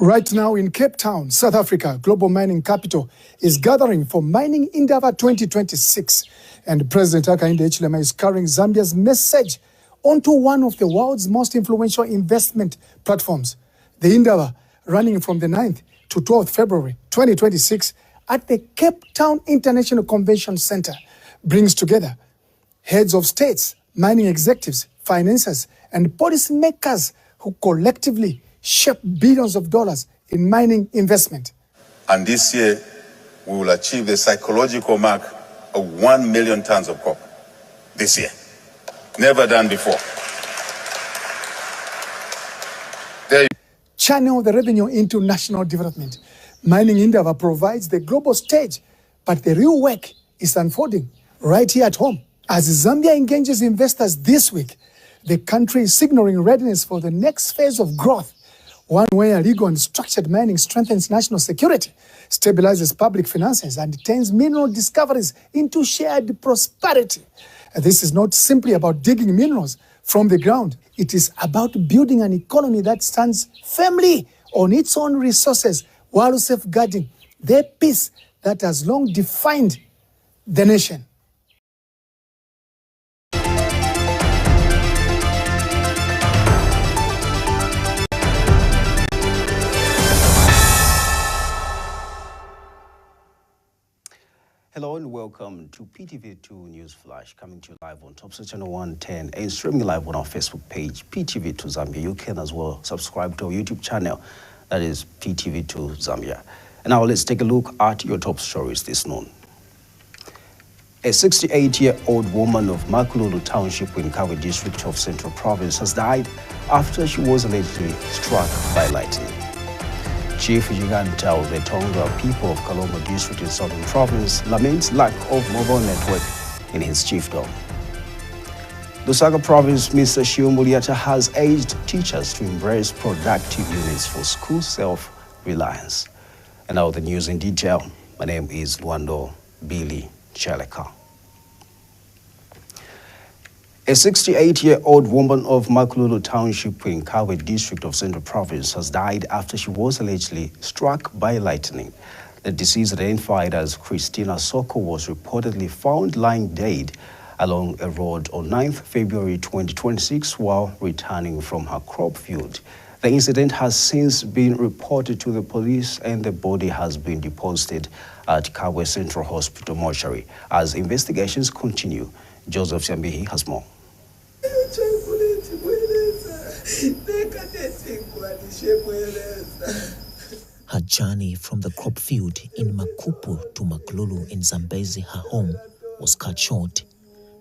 Right now in Cape Town, South Africa, global mining capital is gathering for Mining Indaba 2026. And President Hakainde Hichilema is carrying Zambia's message onto one of the world's most influential investment platforms. The Indaba, running from the 9th to 12th February 2026 at the Cape Town International Convention Center, brings together heads of states, mining executives, financiers, and policymakers who collectively shape billions of dollars in mining investment. And this year, we will achieve the psychological mark of 1 million tons of copper. This year. Never done before. Channel the revenue into national development. Mining Indaba provides the global stage, but the real work is unfolding right here at home. As Zambia engages investors this week, the country is signaling readiness for the next phase of growth, one where legal and structured mining strengthens national security, stabilizes public finances, and turns mineral discoveries into shared prosperity. This is not simply about digging minerals from the ground. It is about building an economy that stands firmly on its own resources while safeguarding the peace that has long defined the nation. Hello and welcome to PTV2 News Flash, coming to you live on Top Channel 110 and streaming live on our Facebook page, PTV2 Zambia. You can as well subscribe to our YouTube channel, that is PTV2 Zambia. And now let's take a look at your top stories this noon. A 68-year-old woman of MAKULULU Township in KABWE district of Central Province has died after she was allegedly struck by lightning. Chief CHIKANTA of the TONDA people of KALOMO district in Southern Province laments lack of mobile network in his chiefdom. LUSAKA Province Mr. SHEAL MULYATA has urged teachers to embrace productive units for school self-reliance. And now the news in detail. My name is Luando Billy Chaleka. A 68-year-old woman of MAKULULU Township in KABWE district of Central Province has died after she was allegedly struck by lightning. The deceased, identified as Christina Soko, was reportedly found lying dead along a road on 9th February 2026 while returning from her crop field. The incident has since been reported to the police and the body has been deposited at KABWE Central Hospital mortuary. As investigations continue, Joseph Siambihi has more. Her journey from the crop field in Makupu to MAKULULU in Zambezi, her home, was cut short.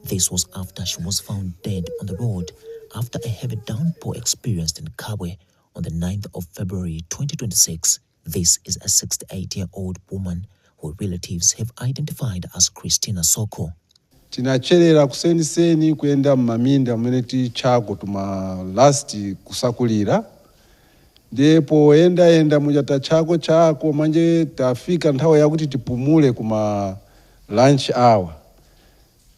This was after she was found dead on the road after a heavy downpour experienced in KABWE on the 9th of February 2026. This is a 68-year-old woman who relatives have identified as Christina Soko. Tinacherera kuseni kuenda mmaminda mweneti chako tuma last kusakulira. Ndipo enda mujata chako manje tafika nthawe yakuti tipumule kuma lunch hour.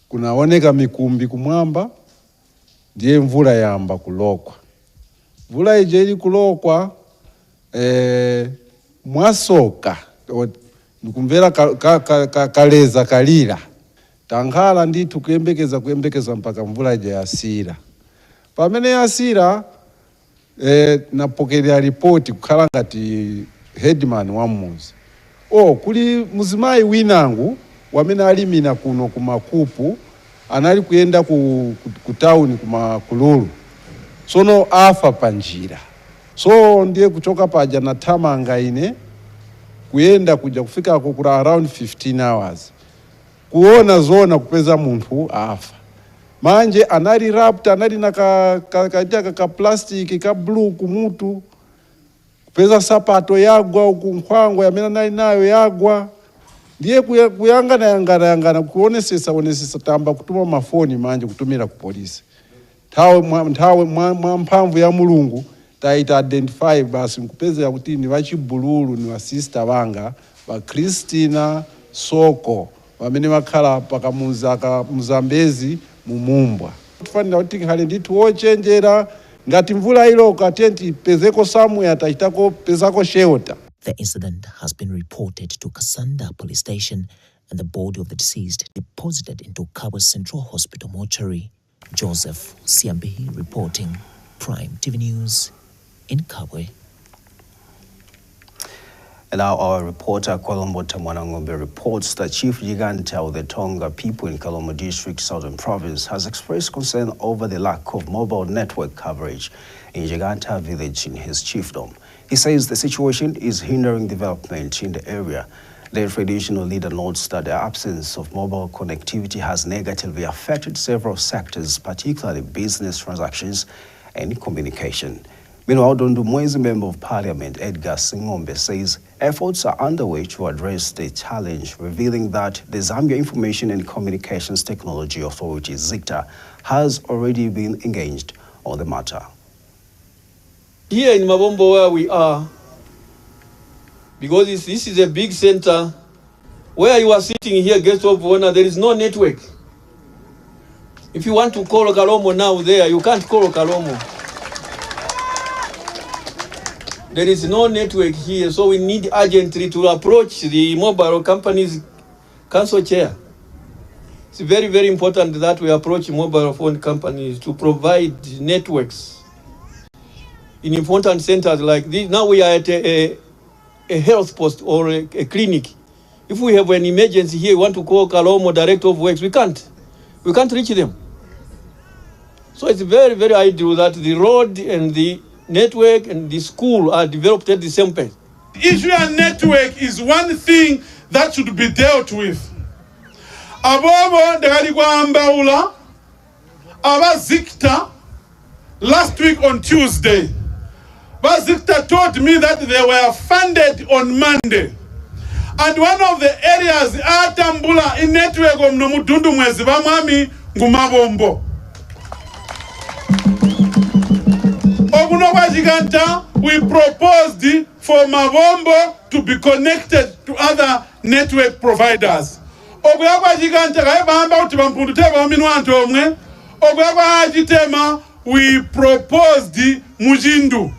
Kunaoneka mikumbi kumwamba, ndiye mvula yamba kulokwa. Mvula ijeli kulokwa, mwasoka, nikumvera kaleza kalira. Tankhala nditu kuyembekeza mpaka mvula ija yasira. Pamene yasira, napokelea ripoti kukhala ngati headman wa muzi. Kuli muzimayi winangu, wamene alimina kuno kumakupu, anali kuyenda ku town kuMAKULULU. Sono afa panjira. So ndiye kuchoka paja na tamanga ine, kuyenda kuja kufika kukura around 15 hours. Kuona zona kupeza muntu afa. Manje anali rapta, anali na ka plastic, ka blue kumutu. Kupeza sapato yagwa, ukunkhwango ya mena nali nayo yagwa. Ndiye kuyangana kuonesesa tamba kutuma mafoni manje kutumira ku polisi. Nthawe mphamvu ya Mulungu taita identify basi nkupeza yakuti ni vachibululu ni wa sister vanga va Christina Soko wamene makhala pakamuza ka Muzambezi mumumbwa. Tufanira kuti hali nditu ochenjera ngati mvula iloka tenti pezeko somewhere tachitako pezako shelter. The incident has been reported to Kasanda Police Station and the body of the deceased deposited into KABWE Central Hospital mortuary. Joseph Siambehi reporting, Prime TV News in KABWE. And now our reporter KALOMO Tamwanangombe reports that Chief CHIKANTA of the Tonga people in KALOMO District, Southern Province, has expressed concern over the lack of mobile network coverage in CHIKANTA village in his chiefdom. He says the situation is hindering development in the area. The traditional leader notes that the absence of mobile connectivity has negatively affected several sectors, particularly business transactions and communication. Meanwhile, Dondo Mwezi Member of Parliament Edgar Singombe says efforts are underway to address the challenge, revealing that the Zambia Information and Communications Technology Authority, ZICTA, has already been engaged on the matter. Here in Mabombo where we are, because this is a big center, where you are sitting here, guest of honor, there is no network. If you want to call KALOMO now there, you can't call KALOMO. There is no network here, so we need urgently to approach the mobile companies council chair. It's very, very important that we approach mobile phone companies to provide networks in important centers like this. Now we are at a health post or a clinic. If we have an emergency here, we want to call KALOMO Director of Works, we can't reach them. So it's very, very ideal that the road and the network and the school are developed at the same pace. Issue and network is one thing that should be dealt with. Abobo Degaligwambaula, our ZICTA, last week on Tuesday, ZICTA told me that they were funded on Monday. And one of the areas Atambula in network of Nomudundu Mwezi Bamami Ngumabombo. Ogunoba CHIKANTA, we proposed for Mabombo to be connected to other network providers. Oguyagwa CHIKANTA kaibamba utibampundu teba minwanto omwe. Oguyagwa ajitema, we proposed Mujindu.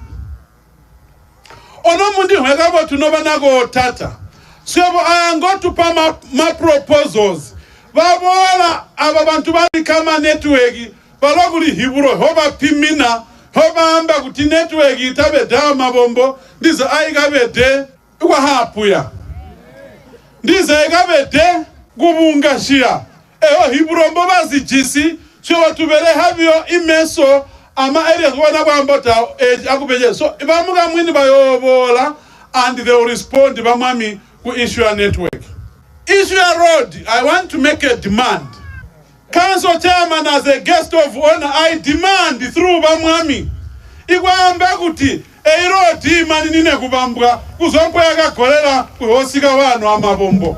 Ono mundi mwegabo tunoba nago tata. So I am going to put my proposals. Babola ababantu bali kama network baloguli hiburo hoba pimina hoba amba kuti network itabe da Mabombo ndiza aigabede kwa hapuya ndiza aigabede gubungashia hiburo mboba zijisi so watubere havyo imeso ama areas wana kwambota akubeje so bamuga mwini bayobola and they will respond bamami ku issue a network. Issue a road, I want to make a demand. Council chairman as a guest of honor, I demand through bamami. Igwamba kuti road mani nine kubambwa kuzompo yakakolera kuhosika wanu amabombo.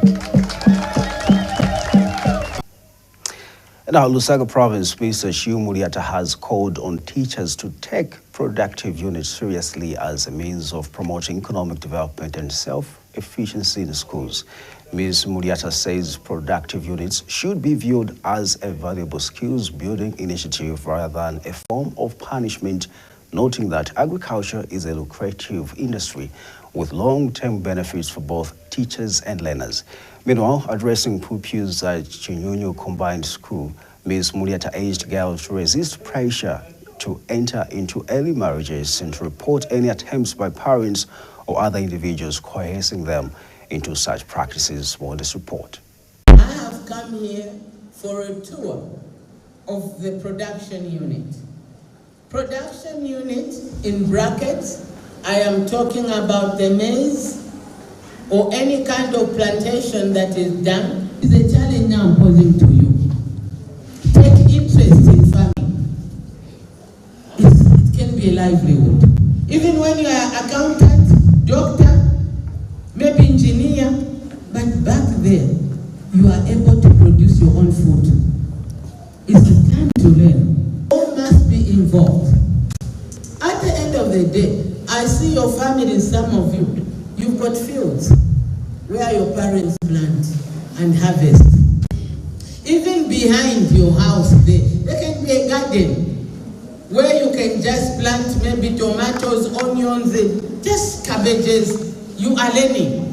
Now, LUSAKA Province Minister SHEAL MULYATA has called on teachers to take productive units seriously as a means of promoting economic development and self-efficiency in schools. Ms. MULYATA says productive units should be viewed as a valuable skills-building initiative rather than a form of punishment, noting that agriculture is a lucrative industry with long-term benefits for both teachers and learners. Meanwhile, addressing pupils at Chinyonyo Combined School, Ms. MULYATA urged girls to resist pressure to enter into early marriages and to report any attempts by parents or other individuals coercing them into such practices. More on this report. I have come here for a tour of the production unit. Production unit, in brackets, I am talking about the maize or any kind of plantation that is done. Is a challenge now I'm posing to you. Take interest in farming. It can be a livelihood. Even when you are accountant, doctor, maybe engineer, but back there, you are able to produce your own food. It's a time to learn. All must be involved. At the end of the day, I see your family, some of you, you've got fields where your parents plant and harvest. Even behind your house there can be a garden where you can just plant maybe tomatoes, onions, just cabbages, you are learning.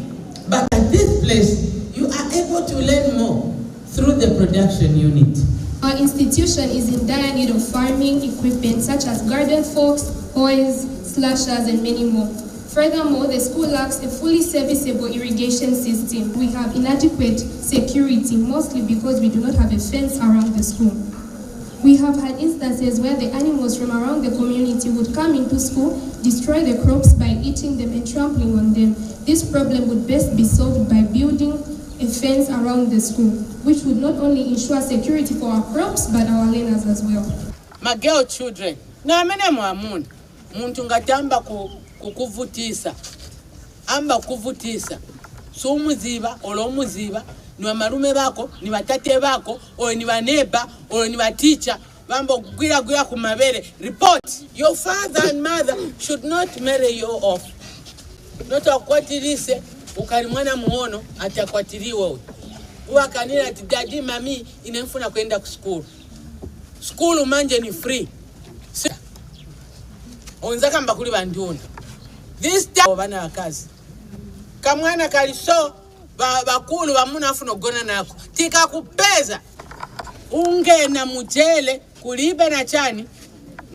But at this place, you are able to learn more through the production unit. Our institution is in dire need of farming equipment such as garden forks, hoes, slashers, and many more. Furthermore, the school lacks a fully serviceable irrigation system. We have inadequate security, mostly because we do not have a fence around the school. We have had instances where the animals from around the community would come into school, destroy the crops by eating them and trampling on them. This problem would best be solved by building a fence around the school, which would not only ensure security for our crops, but our learners as well. My girl children, na mene mwamun, muntu ngatamba kukuvutisa, amba kuvutisa, so muziba, olo muziba, ni wa marume bako, ni wa tate bako, o ni wa neighbor, o ni wa teacher, bambo gwira kumabere. Report, your father and mother should not marry you off. Not akwatirise, ukarimwana muono, ati akwatiriwa. Uwakanira ati daddy mami, inemfuna kwenda ku school. School manje ni free. Onzaka mbakuli banduna. This time bana wakazi. Kamwana kaliso bakulu bamuna afuno gona nako. Tika kupeza. Unge na mujele kulibe na chani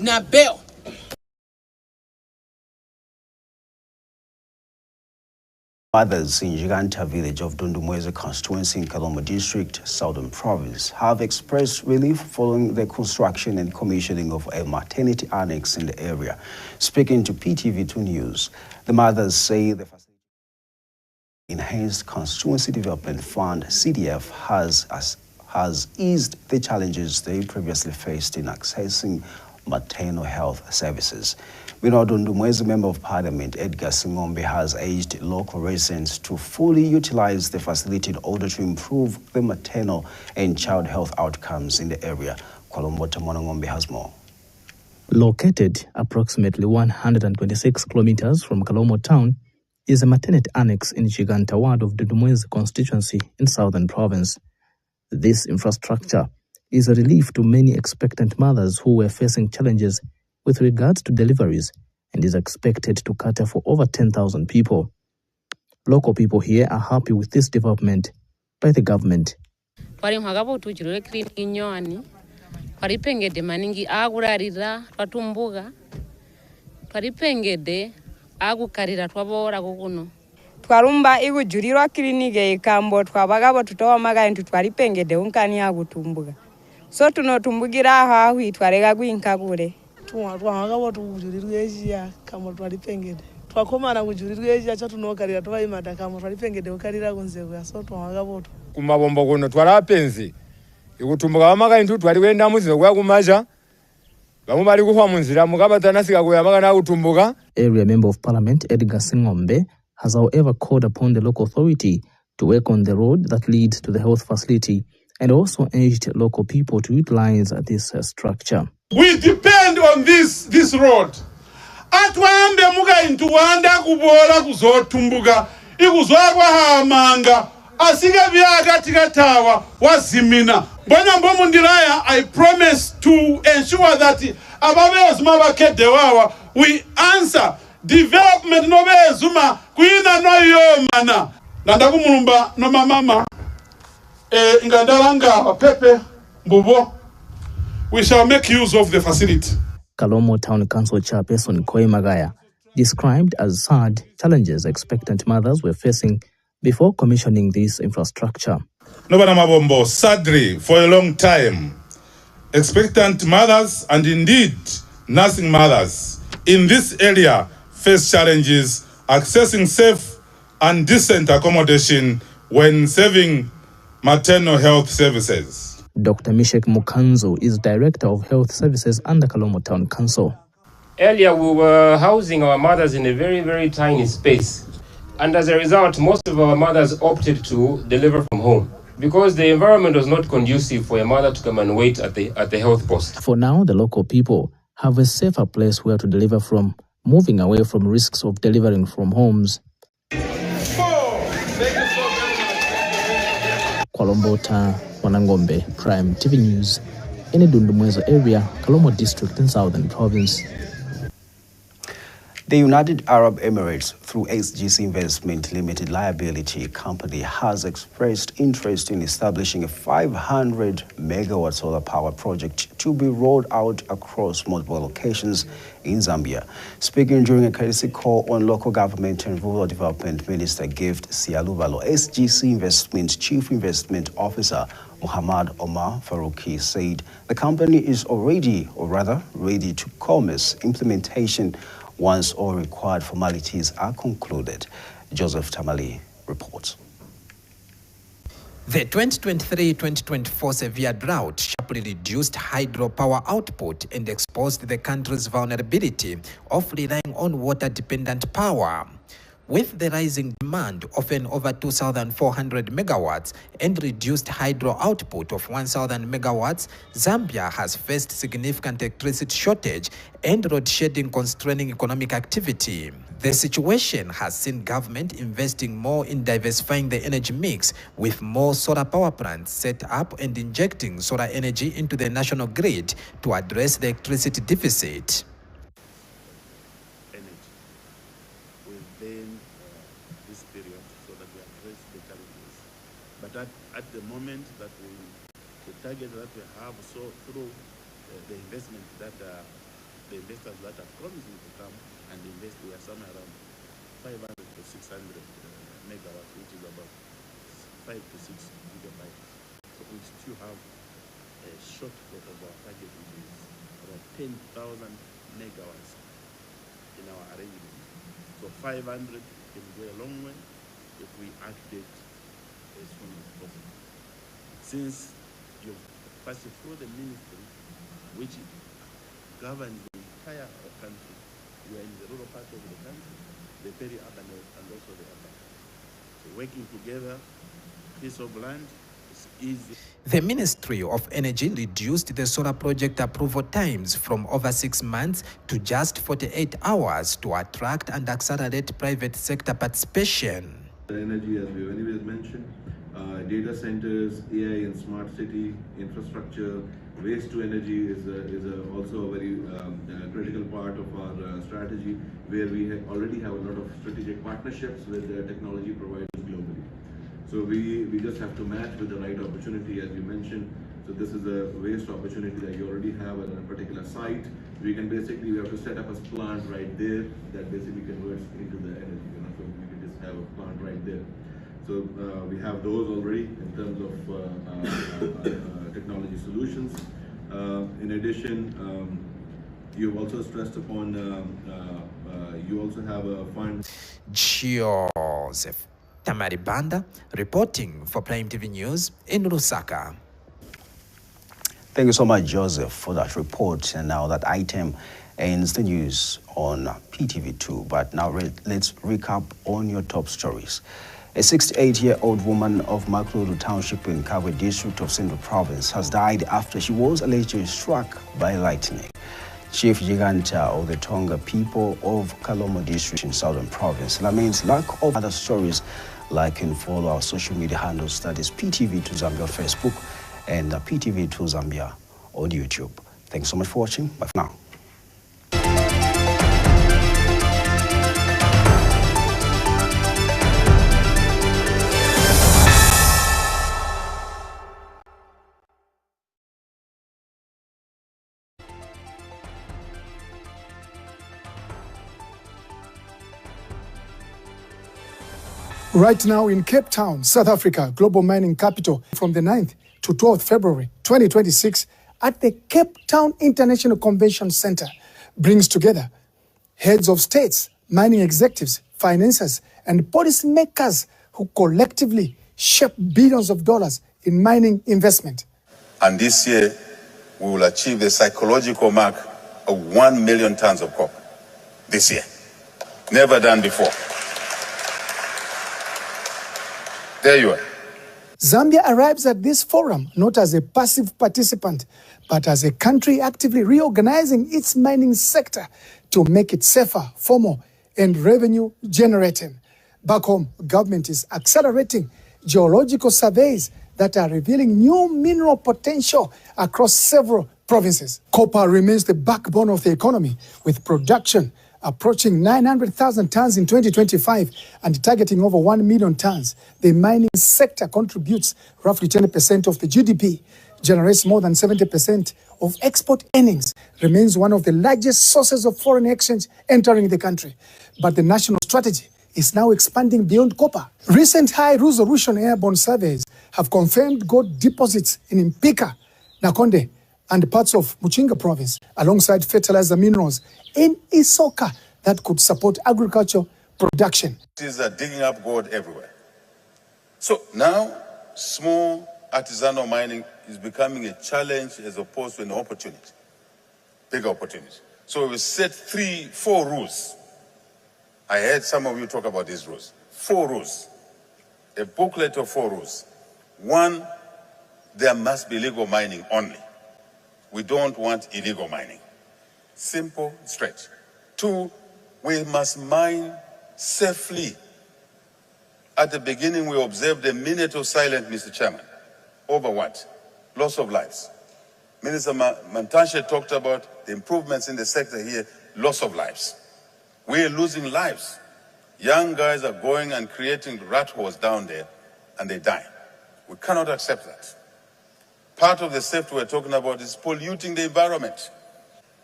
na beo. Others in Chikanta village of Dundumweze constituency in Kalomo district, Southern province, have expressed relief following the construction and commissioning of a maternity annex in the area. Speaking to PTV2 News, the mothers say the facility Enhanced Constituency Development Fund (CDF) has eased the challenges they previously faced in accessing maternal health services. We know Dundumweze Member of Parliament Edgar Singombe has urged local residents to fully utilize the facility in order to improve the maternal and child health outcomes in the area. Kolombo Ngombe has more. Located approximately 126 kilometers from Kalomo town is a maternity annex in Chikanta ward of Dundumweze constituency in Southern province. This infrastructure is a relief to many expectant mothers who were facing challenges with regards to deliveries and is expected to cater for over 10,000 people. Local people here are happy with this development by the government. Twarumba igujurirwa klinike ikambo twabagabo tutowamaga ntu twaripengede unkani agutumbuga so tunotumbugira aho itwarega gwinkagure twabagabo tujurirwe eja kambo twaripengede twakomana kujurirwe eja cha tunokarira twaimada kambo twaripengede ukarira kunzebwa so twabagabo kumabombo kuno twarapenzi igutumbuga bamaga ntu twariwenda muzizo kwa kumaja bamu bari kuhwa munzira mugabatana sigagoya maga na gutumbuga. Area Member of Parliament Edgar Singombe has however called upon the local authority to work on the road that leads to the health facility and also urged local people to utilize this structure. We depend on this road. Atwambe muga intuwanda kubola kuzotumbuga ikuzogwa hamanga asiga byaga tikatawa wazimina bona mbomu ndiraya. I promise to ensure that ababezuma bakede wawa we answer development no bezuma kuina no yomana nanda kumulumba no mama ingandalanga pepe mbubo. We shall make use of the facility. Kalomo Town Council Chairperson Koi Magaya described as sad challenges expectant mothers were facing before commissioning this infrastructure. Nobana mabombo, sadly, for a long time, expectant mothers and indeed nursing mothers in this area face challenges accessing safe and decent accommodation when serving maternal health services. Dr. Mishek Mukanzo is Director of Health Services under Kalomo Town Council. Earlier, we were housing our mothers in a very, very tiny space. And as a result, most of our mothers opted to deliver from home because the environment was not conducive for a mother to come and wait at the health post. For now, the local people have a safer place where to deliver from, moving away from risks of delivering from homes. Kolombo Ngombe, Prime TV News, in the Dundumwezo area, Kalomo district in Southern Province. The United Arab Emirates, through SGC Investment Limited Liability Company, has expressed interest in establishing a 500-megawatt solar power project to be rolled out across multiple locations in Zambia. Speaking during a courtesy call on Local Government and Rural Development Minister Gift Sialuvalo, SGC Investment's Chief Investment Officer Muhammad Omar Farouki said the company is ready to commence implementation once all required formalities are concluded. Joseph Tamale reports. The 2023-2024 severe drought sharply reduced hydropower output and exposed the country's vulnerability of relying on water-dependent power. With the rising demand, often over 2,400 megawatts, and reduced hydro output of 1,000 megawatts, Zambia has faced significant electricity shortage and load shedding constraining economic activity. The situation has seen government investing more in diversifying the energy mix, with more solar power plants set up and injecting solar energy into the national grid to address the electricity deficit. At the moment that the target that we have, so through the investment that the investors that are promising to come and invest, we are somewhere around 500 to 600 megawatts, which is about 5 to 6 gigabytes. So we still have a shortfall of our target, which is about 10,000 megawatts in our arrangement. So 500 can go a long way if we activate as soon as possible. Since you've passed through the ministry, which governs the entire country, you are in the rural part of the country, the peri-urban and also the urban. So working together, piece of land is easy. The Ministry of Energy reduced the solar project approval times from over 6 months to just 48 hours to attract and accelerate private sector participation. Energy, as we've anyways mentioned, data centers, AI and smart city infrastructure, waste to energy is also a very critical part of our strategy, where we already have a lot of strategic partnerships with technology providers globally. So we just have to match with the right opportunity, as you mentioned. So this is a waste opportunity that you already have at a particular site. We have to set up a plant right there that basically converts into the energy. So we can just have a plant right there. So we have those already in terms of technology solutions. In addition, you've also stressed upon, you also have a fund. Joseph Tamaribanda reporting for Prime TV News in Lusaka. Thank you so much, Joseph, for that report. And now that item ends the news on PTV2. But now let's recap on your top stories. A 68-year-old woman of MAKULULU Township in KABWE district of Central Province has died after she was allegedly struck by lightning. Chief CHIKANTA of the Tonga people of KALOMO district in Southern Province laments lack of other stories. Like and follow our social media handles, that is PTV2 Zambia on Facebook and PTV2 Zambia on YouTube. Thanks so much for watching. Bye for now. Right now in Cape Town, South Africa, global mining capital, from the 9th to 12th February 2026 at the Cape Town International Convention Center brings together heads of states, mining executives, financiers, and policymakers who collectively shape billions of dollars in mining investment. And this year, we will achieve the psychological mark of 1 million tons of copper. This year. Never done before. There you are. Zambia arrives at this forum not as a passive participant, but as a country actively reorganizing its mining sector to make it safer, formal, and revenue generating. Back home, government is accelerating geological surveys that are revealing new mineral potential across several provinces. Copper remains the backbone of the economy, with production approaching 900,000 tons in 2025 and targeting over 1 million tons. The mining sector contributes roughly 10% of the GDP, generates more than 70% of export earnings, remains one of the largest sources of foreign exchange entering the country. But the national strategy is now expanding beyond copper. Recent high-resolution airborne surveys have confirmed gold deposits in Mpika, Nakonde, and parts of Muchinga province, alongside fertilizer minerals in Isoka that could support agricultural production. Cities are digging up gold everywhere. So now, small artisanal mining is becoming a challenge as opposed to an opportunity, big opportunity. So we set 4 rules. I heard some of you talk about these rules. 4 rules, a booklet of 4 rules. 1, there must be legal mining only. We don't want illegal mining. Simple, straight. 2, we must mine safely. At the beginning, we observed a minute of silence, Mr. Chairman. Over what? Loss of lives. Minister Mantashe talked about the improvements in the sector here, loss of lives. We're losing lives. Young guys are going and creating rat holes down there, and they die. We cannot accept that. Part of the safety we're talking about is polluting the environment.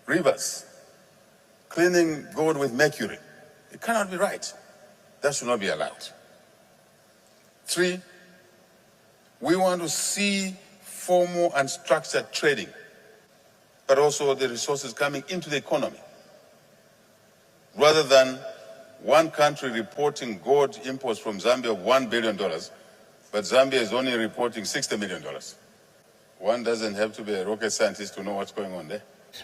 Rivers, cleaning gold with mercury. It cannot be right. That should not be allowed. 3, we want to see formal and structured trading, but also the resources coming into the economy. Rather than one country reporting gold imports from Zambia of $1 billion, but Zambia is only reporting $60 million. One doesn't have to be a rocket scientist to know what's going on there.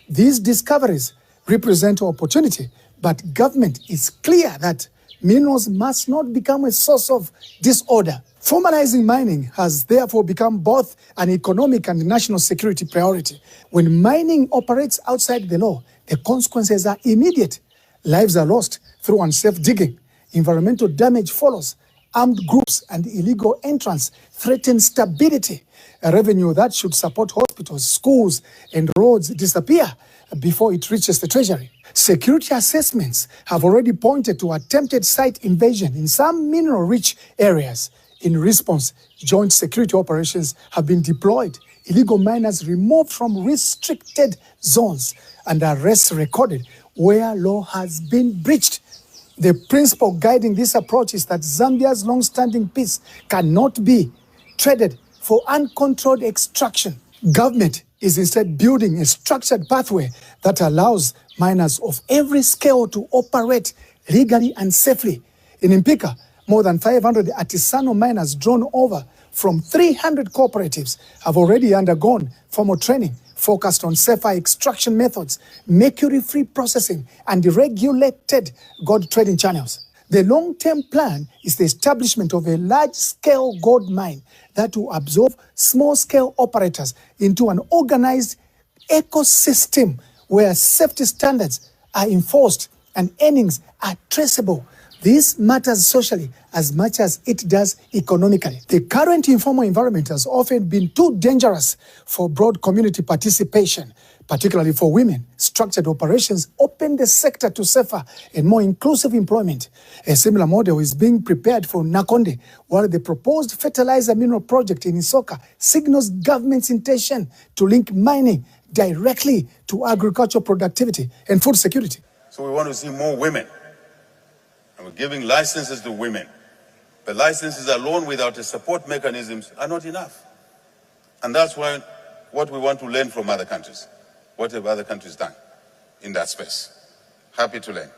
These discoveries represent opportunity, but government is clear that minerals must not become a source of disorder. Formalizing mining has therefore become both an economic and national security priority. When mining operates outside the law, the consequences are immediate. Lives are lost through unsafe digging. Environmental damage follows. Armed groups and illegal entrants threaten stability. A revenue that should support hospitals, schools, and roads disappear before it reaches the treasury. Security assessments have already pointed to attempted site invasion in some mineral-rich areas. In response, joint security operations have been deployed, illegal miners removed from restricted zones, and arrests recorded where law has been breached. The principle guiding this approach is that Zambia's long-standing peace cannot be traded for uncontrolled extraction. Government is instead building a structured pathway that allows miners of every scale to operate legally and safely. In Mpika, more than 500 artisanal miners drawn over from 300 cooperatives have already undergone formal training focused on safer extraction methods, mercury-free processing, and regulated gold trading channels. The long-term plan is the establishment of a large-scale gold mine that will absorb small-scale operators into an organized ecosystem where safety standards are enforced and earnings are traceable. This matters socially as much as it does economically. The current informal environment has often been too dangerous for broad community participation, particularly for women. Structured operations open the sector to safer and more inclusive employment. A similar model is being prepared for Nakonde, while the proposed fertilizer mineral project in Isoka signals government's intention to link mining directly to agricultural productivity and food security. So we want to see more women. And we're giving licenses to women. But licenses alone without the support mechanisms are not enough. And that's why what we want to learn from other countries. What have other countries done in that space? Happy to learn.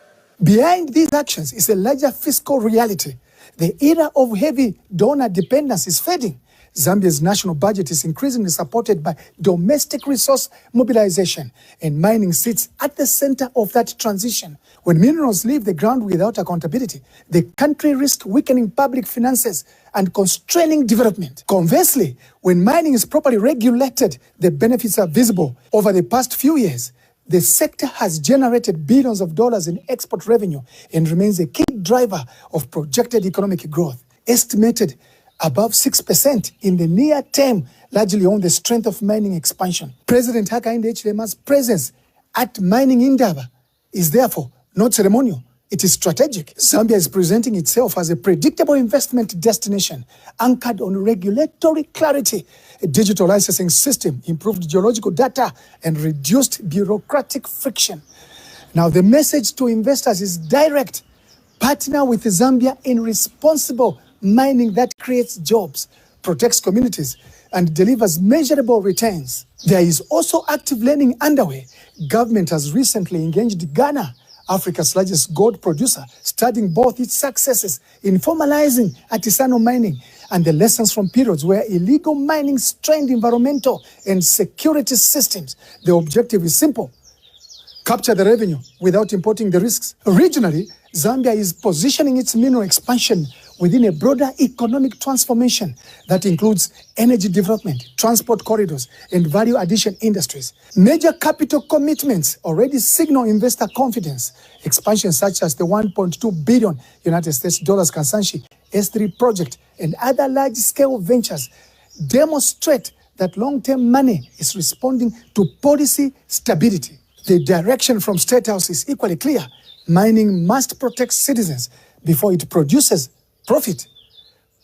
Behind these actions is a larger fiscal reality. The era of heavy donor dependence is fading. Zambia's national budget is increasingly supported by domestic resource mobilization, and mining sits at the center of that transition. When minerals leave the ground without accountability, the country risks weakening public finances and constraining development. Conversely, when mining is properly regulated, the benefits are visible. Over the past few years, the sector has generated billions of dollars in export revenue and remains a key driver of projected economic growth. Estimated above 6% in the near term, largely on the strength of mining expansion. President Hakainde Hichilema's presence at Mining Indaba is therefore not ceremonial. It is strategic. Zambia is presenting itself as a predictable investment destination anchored on regulatory clarity, a digital licensing system, improved geological data, and reduced bureaucratic friction. Now, the message to investors is direct. Partner with Zambia in responsible mining that creates jobs, protects communities, and delivers measurable returns. There is also active learning underway. Government has recently engaged Ghana, Africa's largest gold producer, studying both its successes in formalizing artisanal mining and the lessons from periods where illegal mining strained environmental and security systems. The objective is simple: capture the revenue without importing the risks. Regionally, Zambia is positioning its mineral expansion within a broader economic transformation that includes energy development, transport corridors, and value addition industries. Major capital commitments already signal investor confidence. Expansions such as the $1.2 billion United States dollars Kansanshi S3 project and other large-scale ventures demonstrate that long-term money is responding to policy stability. The direction from State House is equally clear. Mining must protect citizens before it produces profit.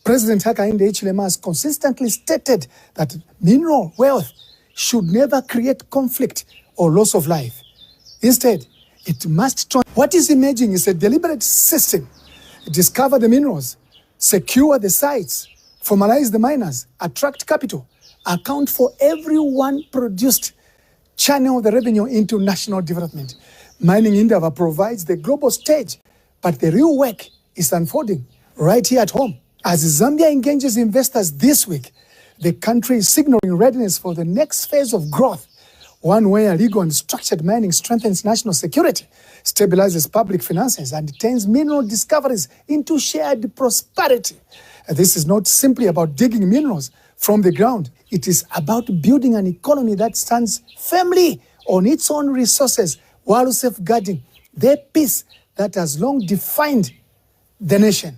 President Hakainde Hichilema has consistently stated that mineral wealth should never create conflict or loss of life. Instead, it must what is emerging is a deliberate system. Discover the minerals, secure the sites, formalize the miners, attract capital, account for everyone produced, channel the revenue into national development. Mining Indaba provides the global stage, but the real work is unfolding right here at home. As Zambia engages investors this week, the country is signaling readiness for the next phase of growth, one where legal and structured mining strengthens national security, stabilizes public finances, and turns mineral discoveries into shared prosperity. This is not simply about digging minerals from the ground. It is about building an economy that stands firmly on its own resources while safeguarding the peace that has long defined the nation.